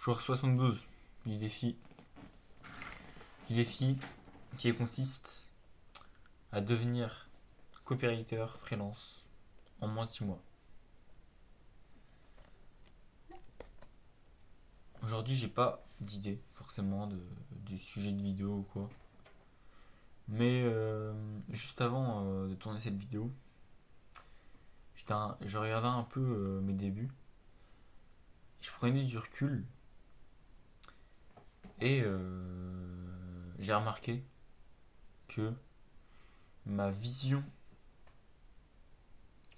Jour 72 du défi. Du défi qui consiste à devenir copywriter freelance en moins de 6 mois. Aujourd'hui, j'ai pas d'idée forcément de sujet de vidéo ou quoi. Mais juste avant de tourner cette vidéo, je regardais un peu mes débuts. Je prenais du recul et j'ai remarqué que ma vision,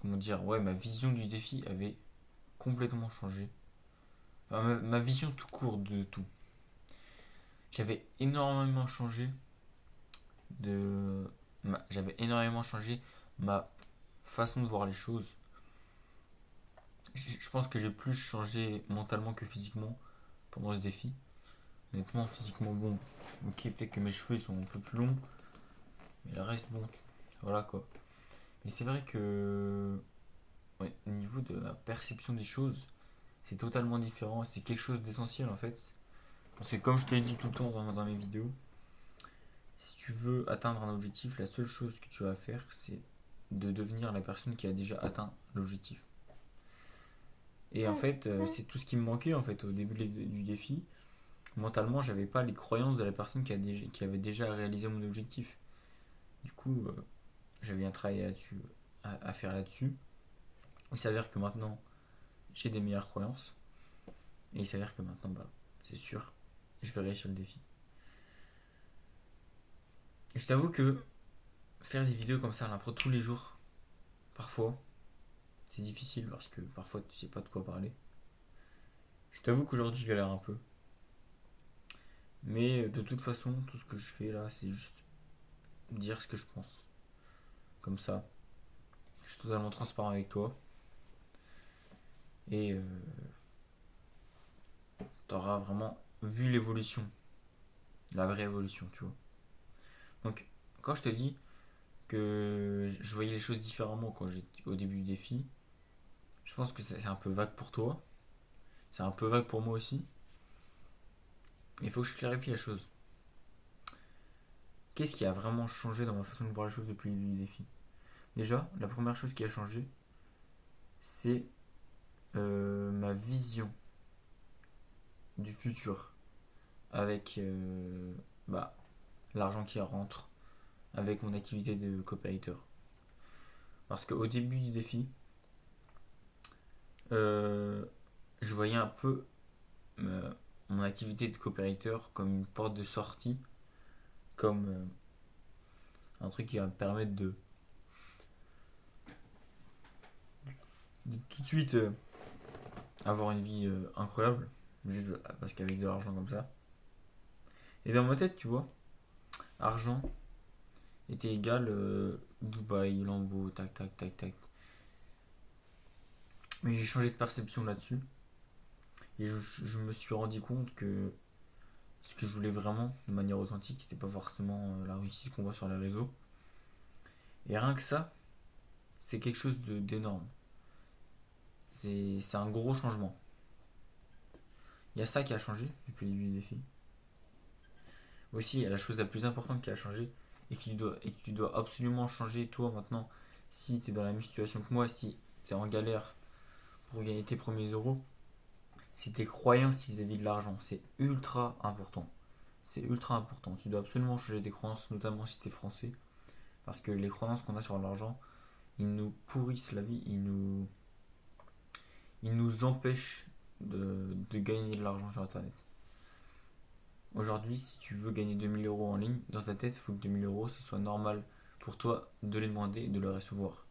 ma vision du défi avait complètement changé. Enfin, ma vision tout court de tout. J'avais énormément changé j'avais énormément changé ma façon de voir les choses. Je pense que j'ai plus changé mentalement que physiquement pendant ce défi. Honnêtement, physiquement, bon, ok, peut-être que mes cheveux ils sont un peu plus longs, mais le reste, bon, voilà quoi. Mais c'est vrai que, ouais, au niveau de la perception des choses, c'est totalement différent. C'est quelque chose d'essentiel en fait. Parce que, comme je te l'ai dit tout le temps dans mes vidéos, si tu veux atteindre un objectif, la seule chose que tu vas faire, c'est de devenir la personne qui a déjà atteint l'objectif. Et en fait, c'est tout ce qui me manquait en fait au début du défi. Mentalement, j'avais pas les croyances de la personne qui avait déjà réalisé mon objectif. Du coup, j'avais un travail à faire là-dessus. Il s'avère que maintenant, j'ai des meilleures croyances. Et il s'avère que maintenant, c'est sûr, je vais réussir le défi. Et je t'avoue que faire des vidéos comme ça à l'impro tous les jours, parfois, c'est difficile parce que parfois tu sais pas de quoi parler. Je t'avoue qu'aujourd'hui je galère un peu. Mais de toute façon, tout ce que je fais là, c'est juste dire ce que je pense. Comme ça, je suis totalement transparent avec toi. Et t'auras vraiment vu l'évolution. La vraie évolution, tu vois. Donc, quand je te dis que je voyais les choses différemment quand j'étais au début du défi, je pense que c'est un peu vague pour toi. C'est un peu vague pour moi aussi. Il faut que je clarifie la chose. Qu'est-ce qui a vraiment changé dans ma façon de voir les choses depuis le début du défi? Déjà, la première chose qui a changé, c'est ma vision du futur avec l'argent qui rentre, avec mon activité de copywriter. Parce qu'au début du défi, euh, je voyais un peu mon activité de copywriter comme une porte de sortie, comme un truc qui va me permettre de tout de suite avoir une vie incroyable, juste parce qu'avec de l'argent comme ça. Et dans ma tête, tu vois, argent était égal Dubaï, Lambo, tac, tac, tac, tac. Mais j'ai changé de perception là-dessus. Et je me suis rendu compte que ce que je voulais vraiment, de manière authentique, c'était pas forcément la réussite qu'on voit sur les réseaux. Et rien que ça, c'est quelque chose d'énorme. C'est un gros changement. Il y a ça qui a changé depuis le début du défi. Aussi, il y a la chose la plus importante qui a changé et que tu dois absolument changer toi maintenant si tu es dans la même situation que moi, si tu es en galère pour gagner tes premiers euros, c'est tes croyances vis-à-vis de l'argent. C'est ultra important. C'est ultra important. Tu dois absolument changer tes croyances, notamment si tu es français. Parce que les croyances qu'on a sur l'argent, ils nous pourrissent la vie, ils nous empêchent de gagner de l'argent sur Internet. Aujourd'hui, si tu veux gagner 2000 euros en ligne, dans ta tête, il faut que 2000 euros, ce soit normal pour toi de les demander et de les recevoir.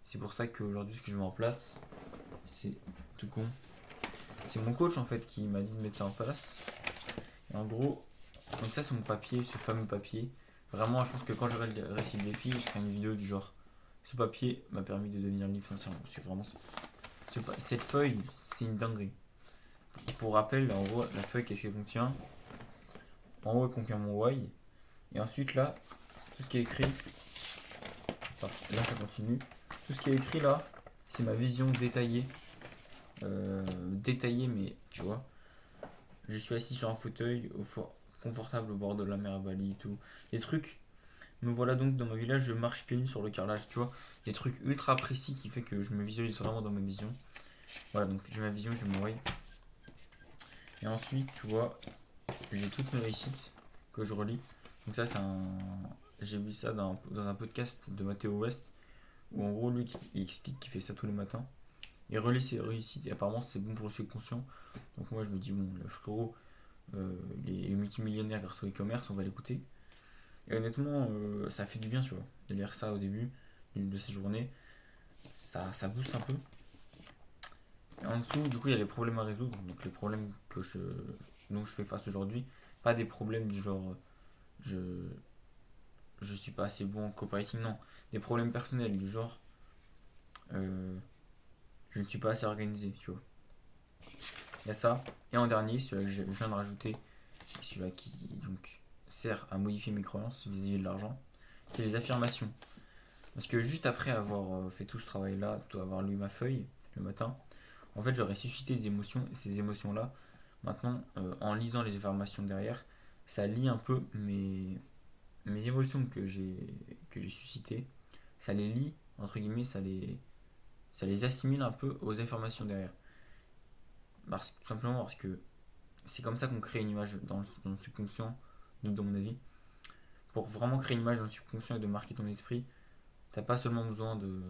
C'est pour ça qu'aujourd'hui, ce que je mets en place, c'est tout con. C'est mon coach en fait qui m'a dit de mettre ça en place. Et en gros, donc ça c'est mon papier, ce fameux papier. Vraiment, je pense que quand j'aurai réussi le défi, je ferai une vidéo du genre ce papier m'a permis de devenir libre financièrement. C'est vraiment cette feuille, c'est une dinguerie. Pour rappel, en gros, la feuille qu'elle contient, en haut elle contient mon why. Et ensuite là, tout ce qui est écrit, enfin, là ça continue. Tout ce qui est écrit là, c'est ma vision détaillée. Détaillée, mais tu vois. je suis assis sur un fauteuil confortable au bord de la mer à Bali et tout. Des trucs. Me voilà donc dans mon village, je marche pieds nus sur le carrelage, tu vois. Des trucs ultra précis qui fait que je me visualise vraiment dans ma vision. Voilà, donc j'ai ma vision, j'ai mon why. Et ensuite, tu vois, j'ai toutes mes réussites que je relis. Donc ça, j'ai vu ça dans un podcast de Matteo West, où en gros, lui, il explique qu'il fait ça tous les matins. Il relit ses réussites et apparemment, c'est bon pour le subconscient. Donc moi, je me dis, bon, le frérot, il est multimillionnaire grâce au e-commerce, on va l'écouter. Et honnêtement, ça fait du bien, tu vois, de lire ça au début de ces journées. Ça booste un peu. Et en dessous, du coup, il y a les problèmes à résoudre. Donc les problèmes dont je fais face aujourd'hui. Pas des problèmes du genre, je, je suis pas assez bon en copywriting, non. Des problèmes personnels du genre, euh, je ne suis pas assez organisé, tu vois. Il y a ça. Et en dernier, celui-là que je viens de rajouter, celui-là qui donc sert à modifier mes croyances vis-à-vis de l'argent, c'est les affirmations. Parce que juste après avoir fait tout ce travail-là, avoir lu ma feuille le matin, en fait j'aurais suscité des émotions et ces émotions-là, maintenant en lisant les affirmations derrière, ça lie un peu mes émotions que j'ai suscitées, ça les lie, entre guillemets, ça les assimile un peu aux informations derrière. Tout simplement parce que c'est comme ça qu'on crée une image dans le subconscient, donc dans mon avis. Pour vraiment créer une image dans le subconscient et de marquer ton esprit, t'as pas seulement besoin de,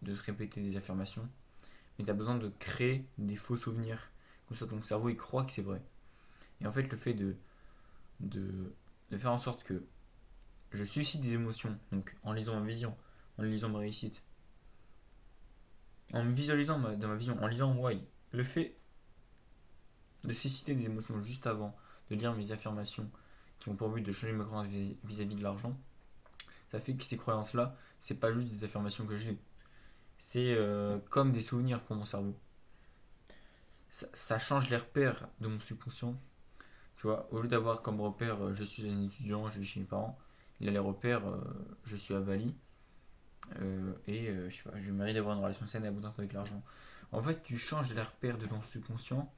de te répéter des affirmations, mais t'as besoin de créer des faux souvenirs. Comme ça, ton cerveau il croit que c'est vrai. Et en fait, le fait de, de faire en sorte que je suscite des émotions, donc en lisant ma vision, en lisant ma réussite, en me visualisant dans ma vision, en lisant mon why, le fait de susciter des émotions juste avant, de lire mes affirmations qui ont pour but de changer mes croyances vis-à-vis de l'argent, ça fait que ces croyances-là, c'est pas juste des affirmations que j'ai, c'est comme des souvenirs pour mon cerveau. Ça change les repères de mon subconscient. Tu vois, au lieu d'avoir comme repère je suis un étudiant, je vis chez mes parents, il a les repères je suis à Bali et je sais pas, je mérite d'avoir une relation saine et abondante avec l'argent. En fait, tu changes les repères de ton subconscient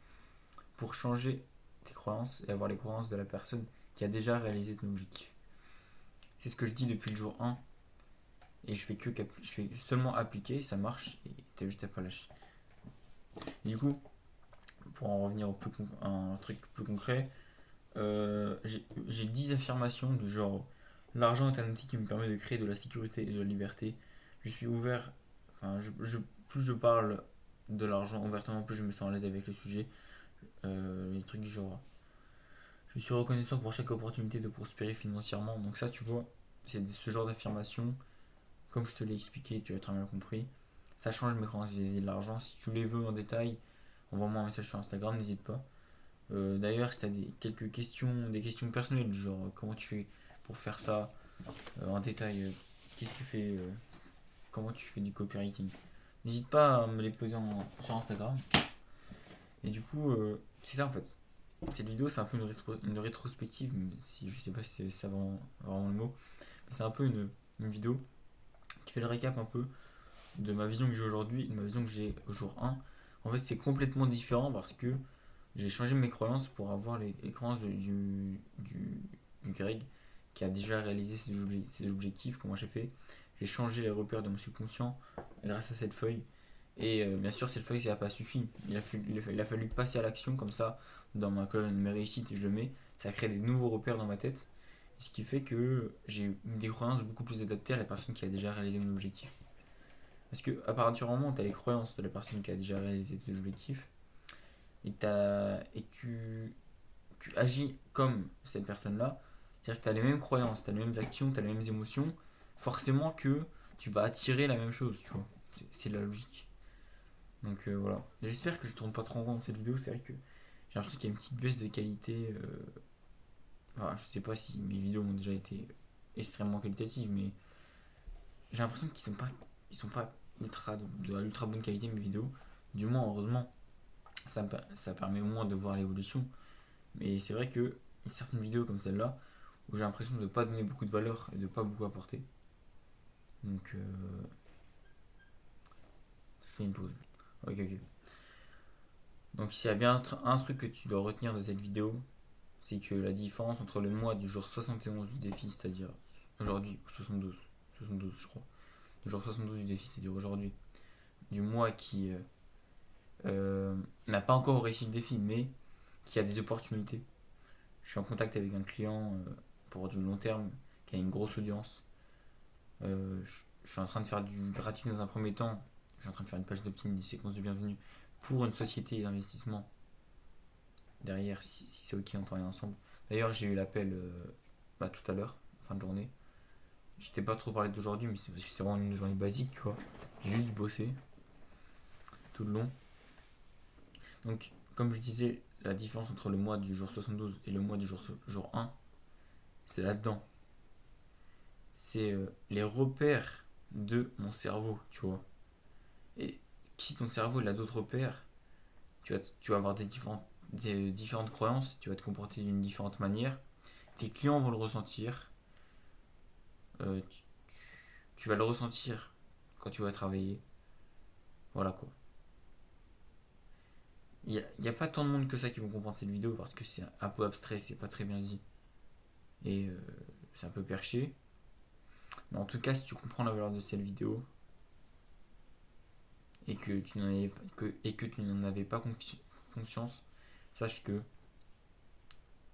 pour changer tes croyances et avoir les croyances de la personne qui a déjà réalisé ton objectif. C'est ce que je dis depuis le jour 1 et je fais seulement appliquer, ça marche et t'as juste à pas lâcher. Et du coup, pour en revenir à un truc plus concret, j'ai 10 affirmations du genre l'argent est un outil qui me permet de créer de la sécurité et de la liberté. Je suis ouvert, enfin, plus je parle de l'argent ouvertement, plus je me sens à l'aise avec le sujet. Les trucs du genre je suis reconnaissant pour chaque opportunité de prospérer financièrement. Donc, ça, tu vois, c'est ce genre d'affirmation. Comme je te l'ai expliqué, tu as très bien compris. Ça change mes croyances vis-à-vis de l'argent. Si tu les veux en détail, envoie-moi un message sur Instagram, n'hésite pas. D'ailleurs, si tu as quelques questions, des questions personnelles, du genre comment tu fais pour faire ça en détail, qu'est-ce que tu fais, comment tu fais du copywriting, n'hésite pas à me les poser sur Instagram. Et du coup, c'est ça en fait. Cette vidéo, c'est un peu une rétrospective, même si je sais pas si c'est ça vraiment le mot. Mais c'est un peu une vidéo qui fait le récap un peu de ma vision que j'ai aujourd'hui et de ma vision que j'ai au jour 1. En fait, c'est complètement différent parce que j'ai changé mes croyances pour avoir les croyances du Greg qui a déjà réalisé ses objectifs, comment j'ai fait. J'ai changé les repères de mon subconscient grâce à cette feuille. Et bien sûr, cette feuille, ça n'a pas suffi. Il a fallu passer à l'action comme ça, dans ma colonne mes réussites, et je le mets. Ça crée des nouveaux repères dans ma tête. Ce qui fait que j'ai des croyances beaucoup plus adaptées à la personne qui a déjà réalisé mon objectif. Parce que à partir du moment où tu as les croyances de la personne qui a déjà réalisé tes objectifs, et tu agis comme cette personne-là, c'est-à-dire que tu as les mêmes croyances, tu as les mêmes actions, tu as les mêmes émotions, forcément que tu vas attirer la même chose, tu vois. C'est la logique. Donc voilà. J'espère que je tourne pas trop en rond dans cette vidéo. C'est vrai que j'ai l'impression qu'il y a une petite baisse de qualité. Enfin, je sais pas si mes vidéos ont déjà été extrêmement qualitatives, mais j'ai l'impression qu'ils sont pas de l'ultra bonne qualité mes vidéos. Du moins, heureusement, ça permet au moins de voir l'évolution. Mais c'est vrai que certaines vidéos comme celle-là, où j'ai l'impression de ne pas donner beaucoup de valeur et de pas beaucoup apporter. Donc, je fais une pause. Ok, ok. Donc Donc s'il y a bien un truc que tu dois retenir de cette vidéo, c'est que la différence entre le mois du jour 71 du défi, c'est-à-dire aujourd'hui, ou 72 je crois, du jour 72 du défi, c'est-à-dire aujourd'hui, du mois qui n'a pas encore réussi le défi, mais qui a des opportunités. Je suis en contact avec un client pour du long terme, qui a une grosse audience. Je suis en train de faire du gratuit dans un premier temps. Je suis en train de faire une page d'opt-in, des séquences de bienvenue pour une société d'investissement. Derrière, si c'est ok, on travaille ensemble. D'ailleurs, j'ai eu l'appel tout à l'heure, fin de journée. Je t'ai pas trop parlé d'aujourd'hui, mais c'est parce que c'est vraiment une journée basique, tu vois. J'ai juste bossé tout le long. Donc, comme je disais, la différence entre le mois du jour 72 et le mois du jour 1, c'est là-dedans. C'est les repères de mon cerveau, tu vois. Et si ton cerveau il a d'autres repères, tu vas avoir des différentes croyances, tu vas te comporter d'une différente manière. Tes clients vont le ressentir. euh, tu, tu vas le ressentir quand tu vas travailler. Voilà quoi. Il y a pas tant de monde que ça qui vont comprendre cette vidéo parce que c'est un peu abstrait, c'est pas très bien dit. Et c'est un peu perché. Mais en tout cas, si tu comprends la valeur de cette vidéo et que tu n'en avais pas conscience, sache que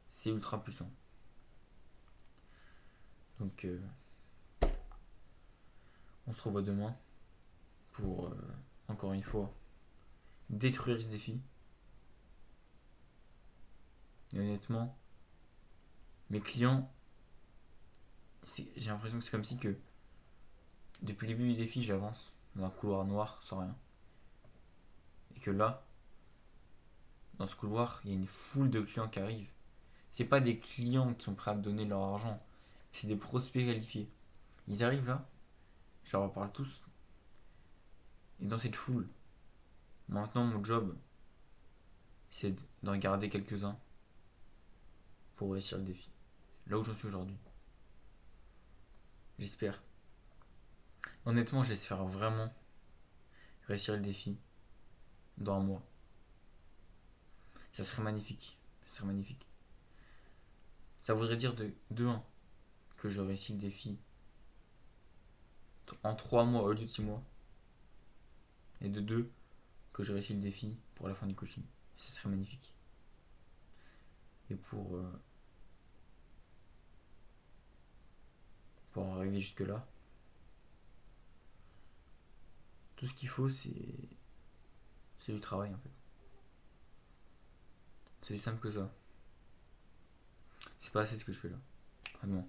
c'est ultra puissant. Donc, on se revoit demain pour, encore une fois, détruire ce défi. Et honnêtement, mes clients, j'ai l'impression que c'est comme si que depuis le début du défi, j'avance dans un couloir noir sans rien. Et que là, dans ce couloir, il y a une foule de clients qui arrivent. C'est pas des clients qui sont prêts à me donner leur argent, c'est des prospects qualifiés. Ils arrivent là, je leur parle tous. Et dans cette foule, maintenant mon job, c'est d'en garder quelques-uns pour réussir le défi. Là où j'en suis aujourd'hui. J'espère. Honnêtement, j'espère vraiment réussir le défi dans un mois. Ça serait magnifique. Ça serait magnifique. Ça voudrait dire de 1 que je réussis le défi en 3 mois au lieu de 6 mois. Et de 2 que je réussis le défi pour la fin du coaching. Ça serait magnifique. Et pour arriver jusque là, tout ce qu'il faut c'est du travail en fait. C'est simple que ça. C'est pas assez ce que je fais là. Vraiment.